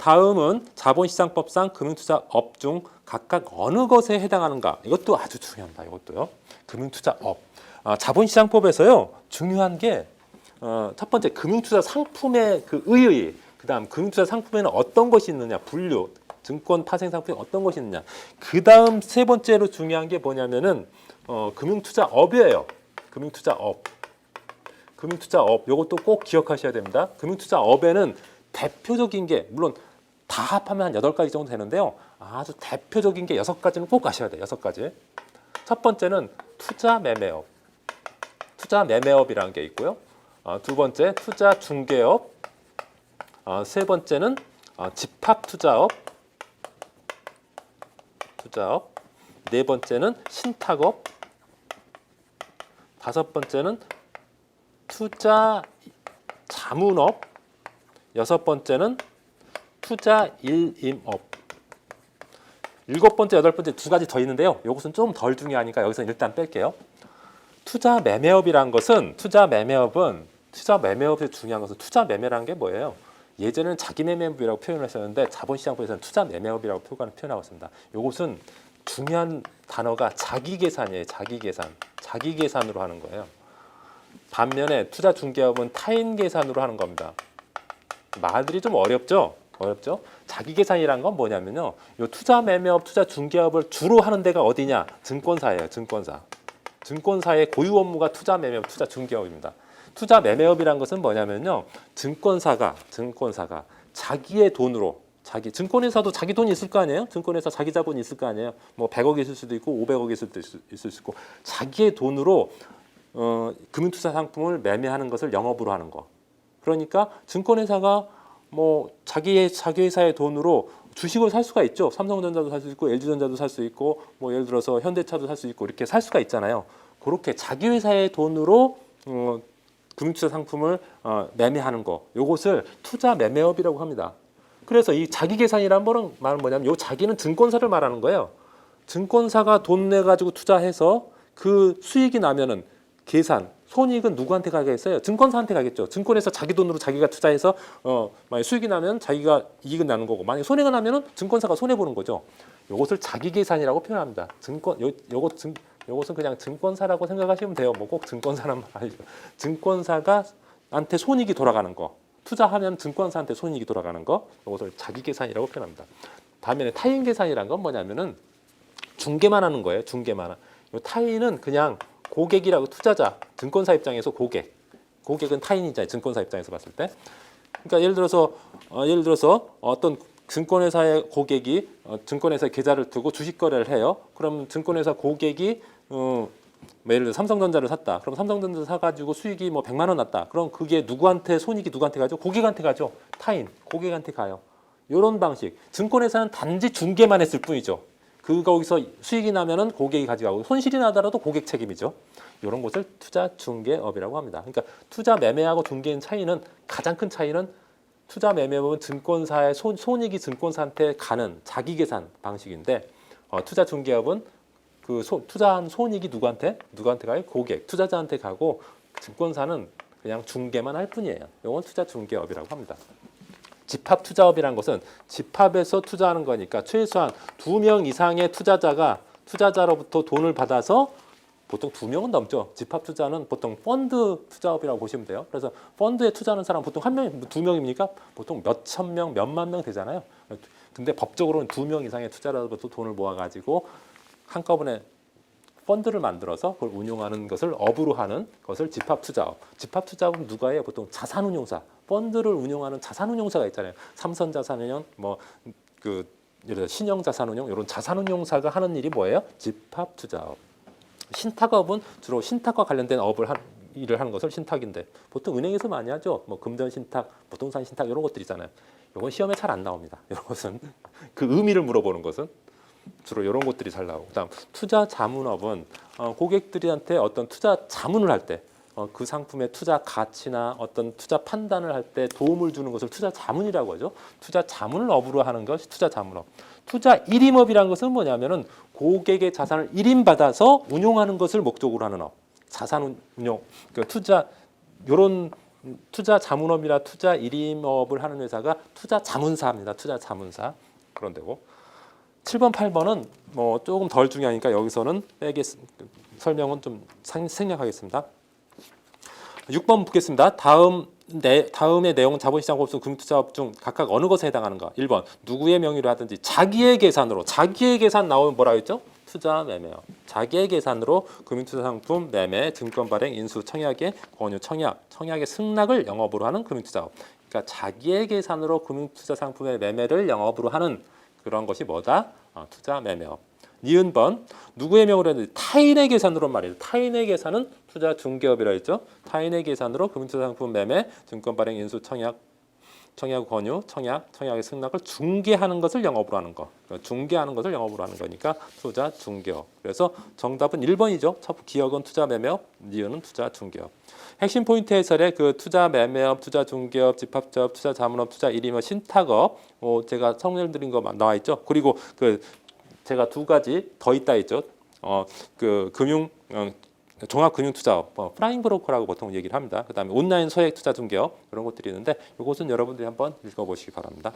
다음은 자본시장법상 금융투자업 중 각각 어느 것에 해당하는가? 이것도 아주 중요합니다. 이것도요. 금융투자업. 자본시장법에서요. 중요한 게 첫 번째 금융투자 상품의 그 의의, 그다음 금융투자 상품에는 어떤 것이 있느냐, 분류, 증권 파생 상품에 어떤 것이 있느냐. 그다음 세 번째로 중요한 게 뭐냐면은 금융투자업이에요. 금융투자업. 요것도 꼭 기억하셔야 됩니다. 금융투자업에는 대표적인 게 물론 다 합하면 한 8가지 정도 되는데요. 아주 대표적인 게 6가지는 꼭 아셔야 돼요. 6가지. 첫 번째는 투자 매매업. 투자 매매업이라는 게 있고요. 두 번째 투자 중개업. 세 번째는 집합 투자업. 네 번째는 신탁업. 다섯 번째는 투자 자문업. 여섯 번째는 투자 일임업. 일곱 번째, 여덟 번째 2가지 더 있는데요. 이것은 좀 덜 중요하니까 여기서 일단 뺄게요. 투자 매매업이라는 것은 투자 매매업에서 중요한 것은 투자 매매라는 게 뭐예요? 예전에는 자기 매매업이라고 표현하셨는데 자본시장법에서는 투자 매매업이라고 표현하고 있습니다. 이것은 중요한 단어가 자기 계산이에요. 자기 계산으로 하는 거예요. 반면에 투자 중개업은 타인 계산으로 하는 겁니다. 말들이 좀 어렵죠? 자기 계산이란 건 뭐냐면요. 이 투자 매매업, 투자 중개업을 주로 하는 데가 어디냐? 증권사예요. 증권사의 고유 업무가 투자 매매업, 투자 중개업입니다. 투자 매매업이란 것은 뭐냐면요. 증권사가 자기의 돈으로 증권회사도 자기 돈이 있을 거 아니에요? 증권회사 자기 자본이 있을 거 아니에요? 뭐 100억 있을 수도 있고 500억 있을 수 있고 자기의 돈으로 금융투자 상품을 매매하는 것을 영업으로 하는 거. 그러니까 증권회사가 뭐 자기 회사의 돈으로 주식을 살 수가 있죠. 삼성전자도 살 수 있고 LG전자도 살 수 있고 뭐 예를 들어서 현대차도 살 수 있고 이렇게 살 수가 있잖아요. 그렇게 자기 회사의 돈으로 금융투자 상품을 매매하는 거. 요것을 투자 매매업이라고 합니다. 그래서 이 자기 계산이란 말은 뭐냐면 요 자기는 증권사를 말하는 거예요. 증권사가 돈 내 가지고 투자해서 그 수익이 나면은 계산, 손익은 누구한테 가겠어요? 증권사한테 가겠죠. 증권에서 자기 돈으로 자기가 투자해서 만약 수익이 나면 자기가 이익은 나는 거고 만약 손해가 나면은 증권사가 손해 보는 거죠. 이것을 자기 계산이라고 표현합니다. 요것은 그냥 증권사라고 생각하시면 돼요. 뭐 꼭 증권사란 말 아니죠. 증권사가한테 손익이 돌아가는 거. 투자하면 증권사한테 손익이 돌아가는 거. 이것을 자기 계산이라고 표현합니다. 반면에 타인 계산이란 건 뭐냐면은 중개만 하는 거예요. 중개만. 요 타인은 그냥 고객이라고 투자자, 증권사 입장에서 고객은 타인이잖아요. 증권사 입장에서 봤을 때. 그러니까 예를 들어서 어떤 증권회사의 고객이 증권회사에 계좌를 두고 주식 거래를 해요. 그럼 증권회사 고객이 예를 들어 삼성전자를 샀다. 그럼 삼성전자 사가지고 수익이 뭐 100만 원 났다. 그럼 그게 손익이 누구한테 가죠? 고객한테 가죠. 타인, 고객한테 가요. 이런 방식. 증권회사는 단지 중개만 했을 뿐이죠. 거기서 수익이 나면은 고객이 가져가고 손실이 나더라도 고객 책임이죠. 이런 것을 투자 중개업이라고 합니다. 그러니까 투자 매매하고 중개의 차이는 가장 큰 차이는 투자 매매업은 증권사의 손익이 증권사한테 가는 자기 계산 방식인데 투자 중개업은 투자한 손익이 누구한테 가요? 고객, 투자자한테 가고 증권사는 그냥 중개만 할 뿐이에요. 이건 투자 중개업이라고 합니다. 집합 투자업이라는 것은 집합에서 투자하는 거니까 최소한 2명 이상의 투자자로부터 돈을 받아서 보통 2명은 넘죠. 집합 투자는 보통 펀드 투자업이라고 보시면 돼요. 그래서 펀드에 투자하는 사람 보통 1명, 2명입니까? 보통 몇천 명, 몇만 명 되잖아요. 근데 법적으로는 2명 이상의 투자자로부터 돈을 모아가지고 한꺼번에 펀드를 만들어서 그걸 운용하는 것을 업으로 하는 것을 집합 투자업. 집합 투자업은 누가 해요? 보통 자산운용사. 펀드를 운용하는 자산운용사가 있잖아요. 삼선자산운용, 예를 들어 신영자산운용 이런 자산운용사가 하는 일이 뭐예요? 집합 투자업. 신탁업은 주로 신탁과 관련된 일을 하는 것을 신탁인데 보통 은행에서 많이 하죠. 뭐 금전 신탁, 부동산 신탁 이런 것들 있잖아요. 이건 시험에 잘 안 나옵니다. 이런 것은 그 의미를 물어보는 것은 주로 이런 것들이 잘 나오고 그다음 투자 자문업은 고객들한테 어떤 투자 자문을 할 때 그 상품의 투자 가치나 어떤 투자 판단을 할 때 도움을 주는 것을 투자 자문이라고 하죠. 투자 자문을 업으로 하는 것이 투자 자문업. 투자 일임업이라는 것은 뭐냐면은 고객의 자산을 일임받아서 운용하는 것을 목적으로 하는 업. 자산 운용, 투자 이런 투자 자문업이나 투자 일임업을 하는 회사가 투자 자문사입니다. 투자 자문사 그런 데고. 7번, 8번은 뭐 조금 덜 중요하니까 여기서는 설명은 좀 생략하겠습니다. 6번 묻겠습니다. 다음의 내용은 자본시장 업종 금융투자업 중 각각 어느 것에 해당하는가? 1번 누구의 명의로 하든지 자기의 계산으로. 자기의 계산 나오면 뭐라 했죠? 투자 매매업. 자기의 계산으로 금융투자상품 매매, 증권 발행, 인수, 청약의 권유, 청약의 승낙을 영업으로 하는 금융투자업. 그러니까 자기의 계산으로 금융투자상품의 매매를 영업으로 하는 그런 것이 뭐다? 투자 매매업. 니은번 누구의 명의로 했는지 타인의 계산으로 말이에요. 타인의 계산은 투자 중개업이라 했죠. 타인의 계산으로 금융투자상품 매매, 증권 발행, 인수, 청약 권유, 청약의 승낙을 중개하는 것을 영업으로 하는 거. 중개하는 것을 영업으로 하는 거니까 투자 중개업. 그래서 정답은 1번이죠. 첫 기억은 투자 매매업, 니은은 투자 중개업. 핵심 포인트 해설에 그 투자 매매업, 투자 중개업, 집합자업, 투자 자문업, 투자 일임업, 신탁업 제가 설명드린 거 나와 있죠. 그리고 그 제가 두 가지 더 있다 했죠. 그 종합금융투자업, 프라임 브로커라고 보통 얘기를 합니다. 그다음에 온라인 소액 투자 중개업 이런 것들이 있는데 이것은 여러분들이 한번 읽어보시기 바랍니다.